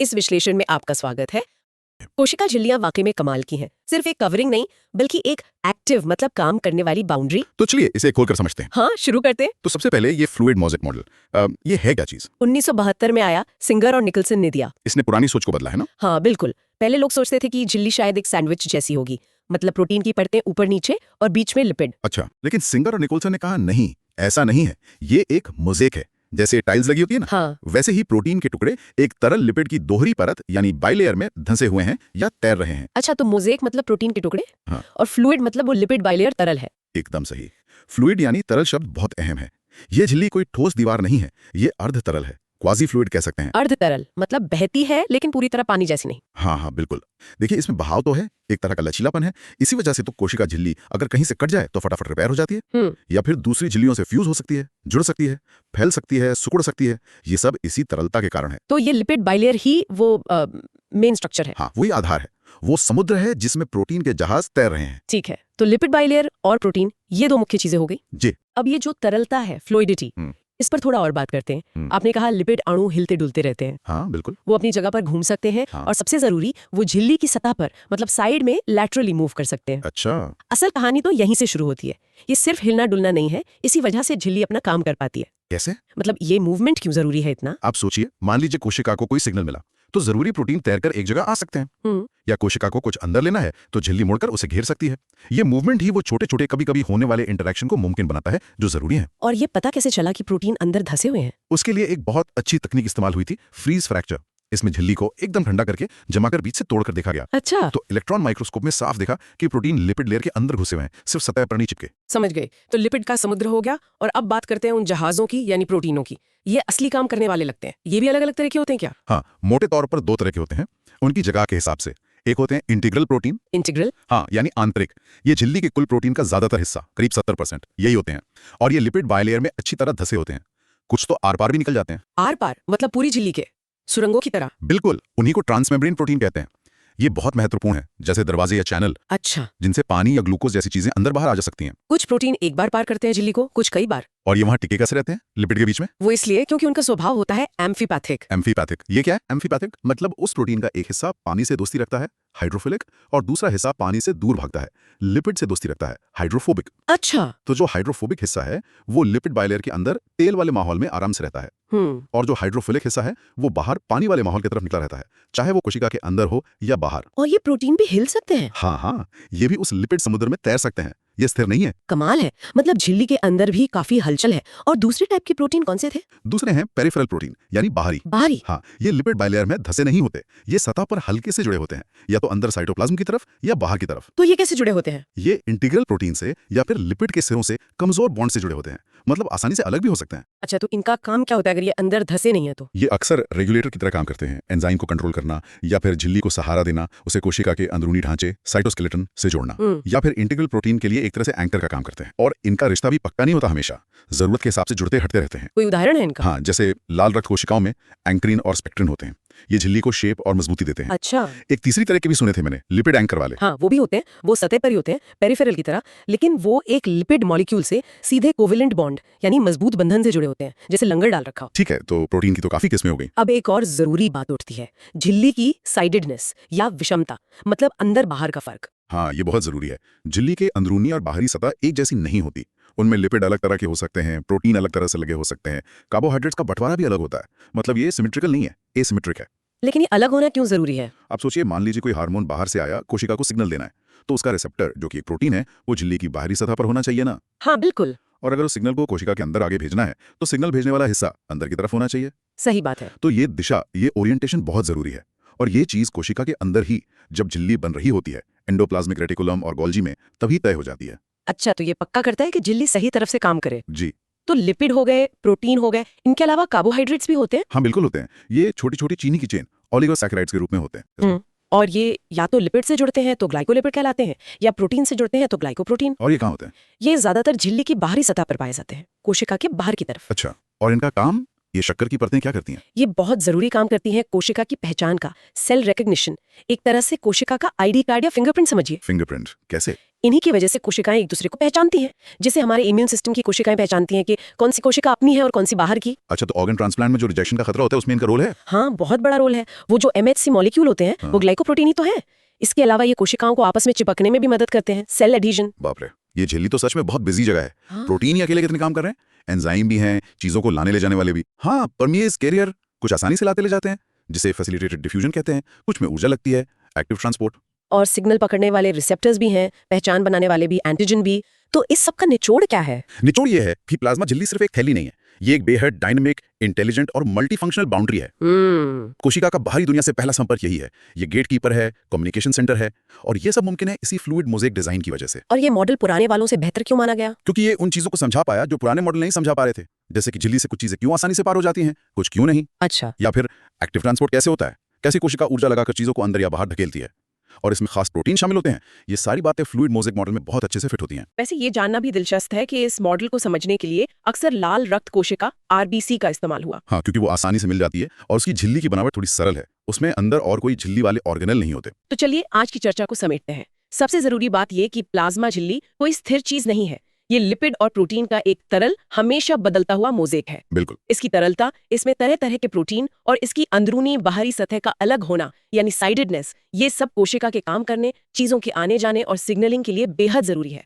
इस विश्लेषण में आपका स्वागत है। कोशिका झिल्लियां वाकई में कमाल की हैं। सिर्फ एक कवरिंग नहीं, बल्कि एक एक्टिव मतलब काम करने वाली बाउंड्री। तो चलिए इसे खोलकर समझते हैं। हाँ, शुरू करते हैं। तो सबसे पहले ये फ्लूइड मोज़ेक मॉडल, ये है क्या चीज? 1972 में आया, सिंगर और निकलसन ने दिया। इसने पुरानी सोच को बदला है ना? हाँ बिल्कुल। पहले लोग सोचते थे कि झिल्ली शायद एक सैंडविच जैसी होगी, मतलब प्रोटीन की परतें ऊपर नीचे और बीच में लिपिड। अच्छा, लेकिन सिंगर और निकोलसन ने कहा नहीं, ऐसा नहीं है, ये एक मोज़ेक है। जैसे टाइल्स लगी होती है ना, हाँ। वैसे ही प्रोटीन के टुकड़े एक तरल लिपिड की दोहरी परत यानी बाइलेयर में धंसे हुए हैं या तैर रहे हैं। अच्छा, तो मोज़ेक मतलब प्रोटीन के टुकड़े। हाँ। और फ्लूइड मतलब वो लिपिड बाइलेयर तरल है। एकदम सही। फ्लूइड यानी तरल शब्द बहुत अहम है। ये झिल्ली कोई ठोस दीवार नहीं है, ये अर्ध तरल है, क्वाजी फ्लूइड कह सकते हैं। अर्ध तरल मतलब बहती है लेकिन पूरी तरह पानी जैसी नहीं। हाँ हाँ बिल्कुल। देखिए इसमें बहाव तो है, एक तरह का लचीलापन है। इसी वजह से तो कोशिका झिल्ली अगर कहीं से कट जाए तो फटाफट रिपेयर हो जाती है, या फिर दूसरी झिल्लियों से फ्यूज हो सकती है, जुड़ सकती है, फैल सकती है, सिकुड़ सकती है। ये सब इसी तरलता के कारण है। तो ये लिपिड बाइलेयर ही वो मेन स्ट्रक्चर है। हाँ, वही आधार है, वो समुद्र है जिसमें प्रोटीन के जहाज तैर रहे हैं। ठीक है, तो लिपिड बाइलेयर और प्रोटीन, ये दो मुख्य चीजें हो गई जी। अब ये जो तरलता है, फ्लूइडिटी, इस पर थोड़ा और बात करते हैं। आपने कहा लिपिड अणु हिलते डुलते रहते हैं। हाँ बिल्कुल। वो अपनी जगह पर घूम सकते हैं। हाँ। और सबसे जरूरी, वो झिल्ली की सतह पर मतलब साइड में लैटरली मूव कर सकते हैं। अच्छा। असल कहानी तो यहीं से शुरू होती है। ये सिर्फ हिलना डुलना नहीं है, इसी वजह से झिल्ली अपना काम कर पाती है। कैसे? मतलब ये मूवमेंट क्यों जरूरी है इतना? आप सोचिए, मान लीजिए कोशिका को कोई सिग्नल मिला तो जरूरी प्रोटीन तैरकर एक जगह आ सकते हैं, या कोशिका को कुछ अंदर लेना है तो झिल्ली मुड़कर उसे घेर सकती है। ये मूवमेंट ही वो छोटे छोटे कभी कभी होने वाले इंटरेक्शन को मुमकिन बनाता है जो जरूरी है। और ये पता कैसे चला कि प्रोटीन अंदर धसे हुए हैं? उसके लिए एक बहुत अच्छी तकनीक इस्तेमाल हुई थी, फ्रीज फ्रैक्चर। इसमें झिल्ली को एकदम ठंडा करके जमाकर बीच से तोड़कर देखा गया। अच्छा। तो इलेक्ट्रॉन माइक्रोस्कोप में साफ देखा कि प्रोटीन लिपिड लेयर के अंदर घुसे हुए हैं, सिर्फ सतह पर नहीं चिपके। समझ गए। तो लिपिड का समुद्र हो गया। और अब बात करते हैं उन जहाजों की, यानी प्रोटीनों की। ये असली काम करने वाले लगते हैं। ये भी अलग अलग तरह के होते हैं क्या? हाँ, मोटे तौर पर दो तरह के होते हैं, उनकी जगह के हिसाब से। एक होते हैं इंटीग्रल प्रोटीन। इंटीग्रल? हाँ, यानी आंतरिक। ये झिल्ली के कुल प्रोटीन का ज्यादातर हिस्सा, करीब 70% यही होते हैं। और ये लिपिड बाइलेयर में अच्छी तरह धसे होते हैं। कुछ तो आर पार भी निकल जाते हैं। आर पार मतलब पूरी झिल्ली के सुरंगों की तरह? बिल्कुल, उन्हीं को ट्रांसमेम्ब्रेन प्रोटीन कहते हैं। ये बहुत महत्वपूर्ण है, जैसे दरवाजे या चैनल। अच्छा। जिनसे पानी या ग्लूकोज जैसी चीजें अंदर बाहर आ जा सकती हैं। कुछ प्रोटीन एक बार पार करते हैं झिल्ली को, कुछ कई बार। और ये वहां टिके कैसे रहते हैं लिपिड के बीच में? वो इसलिए क्योंकि उनका स्वभाव होता है एम्फीपैथिक। एम्फीपैथिक, ये क्या है एम्फीपैथिक? मतलब उस प्रोटीन का एक हिस्सा पानी से दोस्ती रखता है, हाइड्रोफिलिक, और दूसरा हिस्सा पानी से दूर भागता है, लिपिड से दोस्ती रखता है, हाइड्रोफोबिक। अच्छा। तो जो हाइड्रोफोबिक हिस्सा है वो लिपिड बाइलेयर के अंदर तेल वाले माहौल में आराम से रहता है, और जो हाइड्रोफिलिक हिस्सा है वो बाहर पानी वाले माहौल की तरफ निकला रहता है, चाहे वो कोशिका के अंदर हो या बाहर। और ये प्रोटीन भी हिल सकते हैं? हाँ हाँ, ये भी उस लिपिड समुद्र में तैर सकते हैं, ये स्थिर नहीं है। कमाल है। मतलब झिल्ली के अंदर भी काफी हलचल है। और दूसरे टाइप के प्रोटीन कौन से थे? दूसरे हैं पेरिफेरल प्रोटीन, यानी बाहरी। बाहरी? हाँ, ये लिपिड बाइलेयर में धसे नहीं होते, ये सतह पर हल्के से जुड़े होते हैं, या तो अंदर साइटोप्लाज्म की तरफ या बाहर की तरफ। तो ये कैसे जुड़े होते हैं? ये इंटीग्रल प्रोटीन से या फिर लिपिड के सिरों से कमजोर बॉन्ड से जुड़े होते हैं, मतलब आसानी से अलग भी हो सकते हैं। अच्छा, तो इनका काम क्या होता है अगर ये अंदर धसे नहीं है तो? ये अक्सर रेगुलेटर की तरह काम करते हैं, एंजाइम को कंट्रोल करना, या फिर झिल्ली को सहारा देना, उसे कोशिका के अंदरूनी ढांचे साइटोस्केलेटन से जोड़ना, या फिर इंटीग्रल प्रोटीन के लिए एक तरह से एंकर का काम करते हैं। और इनका रिश्ता भी पक्का नहीं होता हमेशा, जरूरत के हिसाब से जुड़ते हटते रहते हैं। कोई उदाहरण है इनका? हाँ, जैसे लाल रक्त कोशिकाओं में एंक्रीन और स्पेक्ट्रिन होते हैं, ये झिल्ली को शेप और मजबूती देते हैं। अच्छा। एक तीसरी तरह के भी सुने थे मैंने, लिपिड एंकर वाले। हाँ, वो भी होते हैं। वो सतह पर ही होते हैं, पेरिफेरल की तरह, लेकिन वो एक लिपिड मॉलिक्यूल से सीधे कोवेलेंट बॉन्ड यानी मजबूत बंधन से जुड़े होते हैं, जैसे लंगर डाल रखा हो। ठीक है, तो प्रोटीन की तो काफी किस्में हो गई। अब एक और जरूरी बात उठती है, झिल्ली की साइडेडनेस या विषमता, मतलब अंदर बाहर का फर्क। हाँ, ये बहुत जरूरी है। झिल्ली के अंदरूनी और बाहरी सतह एक जैसी नहीं होती, उनमें लिपिड अलग तरह के हो सकते हैं, प्रोटीन अलग तरह से लगे हो सकते हैं, कार्बोहाइड्रेट्स का बंटवारा भी अलग होता है। मतलब ये सिमेट्रिकल नहीं है, एसिमेट्रिक है। लेकिन ये अलग होना क्यों जरूरी है? आप सोचिए, मान लीजिए कोई हार्मोन बाहर से आया, कोशिका को सिग्नल देना है, तो उसका रिसेप्टर जो कि एक प्रोटीन है वो झिल्ली की बाहरी सतह पर होना चाहिए ना। हाँ बिल्कुल। और अगर उस सिग्नल को कोशिका के अंदर आगे भेजना है तो सिग्नल भेजने वाला हिस्सा अंदर की तरफ होना चाहिए। सही बात है। तो ये दिशा, ये ओरिएंटेशन बहुत जरूरी है। और ये चीज कोशिका के अंदर ही जब झिल्ली बन रही होती है, एंडोप्लाज्मिक रेटिकुलम और गोल्जी में, तभी तय हो जाती है। अच्छा, तो ये पक्का करता है कि झिल्ली सही तरफ से काम करे। जी। तो लिपिड हो गए, प्रोटीन हो गए, इनके अलावा कार्बोहाइड्रेट्स भी होते हैं? हाँ बिल्कुल होते हैं। ये छोटी छोटी चीनी की चेन, ओलिगोसैकेराइड्स के रूप में होते हैं। और ये या तो लिपिड से जुड़ते हैं तो ग्लाइकोलिपिड कहलाते हैं, या प्रोटीन से जुड़ते हैं तो ग्लाइकोप्रोटीन। और ये कहाँ होते हैं? ये ज्यादातर झिल्ली की बाहरी सतह पर पाए जाते हैं, कोशिका के बाहर की तरफ। अच्छा, और इनका काम, ये शक्कर की परतें क्या करती हैं? ये बहुत जरूरी काम करती हैं कोशिका की पहचान का, सेल रिकग्निशन। एक तरह से कोशिका का आईडी कार्ड या फिंगरप्रिंट समझिए। फिंगरप्रिंट कैसे? इन्हीं की वजह से कोशिकाएं एक दूसरे को पहचानती हैं, जैसे हमारे इम्यून सिस्टम की कोशिकाएं पहचानती हैं कि कौन सी कोशिका अपनी है और कौन सी बाहर की। अच्छा, तो ऑर्गन ट्रांसप्लांट में जो रिजेक्शन का खतरा होता है उसमें इनका रोल है? हाँ, बहुत बड़ा रोल है। वो जो MHC मॉलिक्यूल होते हैं वो ग्लाइकोप्रोटीन ही तो है। इसके अलावा ये कोशिकाओं को आपस में चिपकने में भी मदद करते हैं, सेल एडहीजन। बाप रे, ये झिल्ली तो सच में बहुत बिजी जगह है। हाँ। प्रोटीन ही अकेले कितने काम कर रहे हैं? एंजाइम भी हैं, चीजों को लाने ले जाने वाले भी। हाँ, परमिएज कैरियर कुछ आसानी से लाते ले जाते हैं, जिसे फैसिलिटेटेड डिफ्यूजन कहते हैं। कुछ में ऊर्जा लगती है, एक्टिव ट्रांसपोर्ट। और सिग्नल पकड़ने वाले रिसेप्टर्स भी हैं, पहचान बनाने वाले भी, एंटीजन भी। तो इस सब का निचोड़ क्या है? निचोड़ ये है कि प्लाज्मा झिल्ली सिर्फ एक थैली नहीं है, ये एक बेहद डायनामिक, इंटेलिजेंट और मल्टी फंक्शनल बाउंड्री है। कोशिका का बाहरी दुनिया से पहला संपर्क यही है। ये गेटकीपर है, कम्युनिकेशन सेंटर है, और ये सब मुमकिन है इसी फ्लूइड मोज़ेक डिजाइन की वजह से। और ये मॉडल पुराने वालों से बेहतर क्यों माना गया? क्योंकि ये उन चीजों को समझा पाया जो पुराने मॉडल नहीं समझा पा रहे थे, जैसे कि झिल्ली से कुछ चीजें क्यों आसानी से पार हो जाती हैं, कुछ क्यों नहीं, अच्छा। या फिर एक्टिव ट्रांसपोर्ट कैसे होता है, कैसे कोशिका ऊर्जा लगाकर चीजों को अंदर या बाहर धकेलती है, और इसमें खास प्रोटीन शामिल होते हैं। ये सारी बातें फ्लूइड मोज़ेक मॉडल में बहुत अच्छे से फिट होती हैं। वैसे ये जानना भी दिलचस्प है कि इस मॉडल को समझने के लिए अक्सर लाल रक्त कोशिका RBC का इस्तेमाल हुआ। हाँ, क्योंकि वो आसानी से मिल जाती है और उसकी झिल्ली की बनावट थोड़ी सरल है, उसमें अंदर और कोई झिल्ली वाले ऑर्गेनल नहीं होते। तो चलिए आज की चर्चा को समेटते हैं। सबसे जरूरी बात ये कि प्लाज्मा झिल्ली कोई स्थिर चीज नहीं है। ये लिपिड और प्रोटीन का एक तरल, हमेशा बदलता हुआ मोज़ेक है। बिल्कुल। इसकी तरलता, इसमें तरह तरह के प्रोटीन और इसकी अंदरूनी बाहरी सतह का अलग होना यानी साइडेडनेस, ये सब कोशिका के काम करने, चीजों के आने जाने और सिग्नलिंग के लिए बेहद जरूरी है।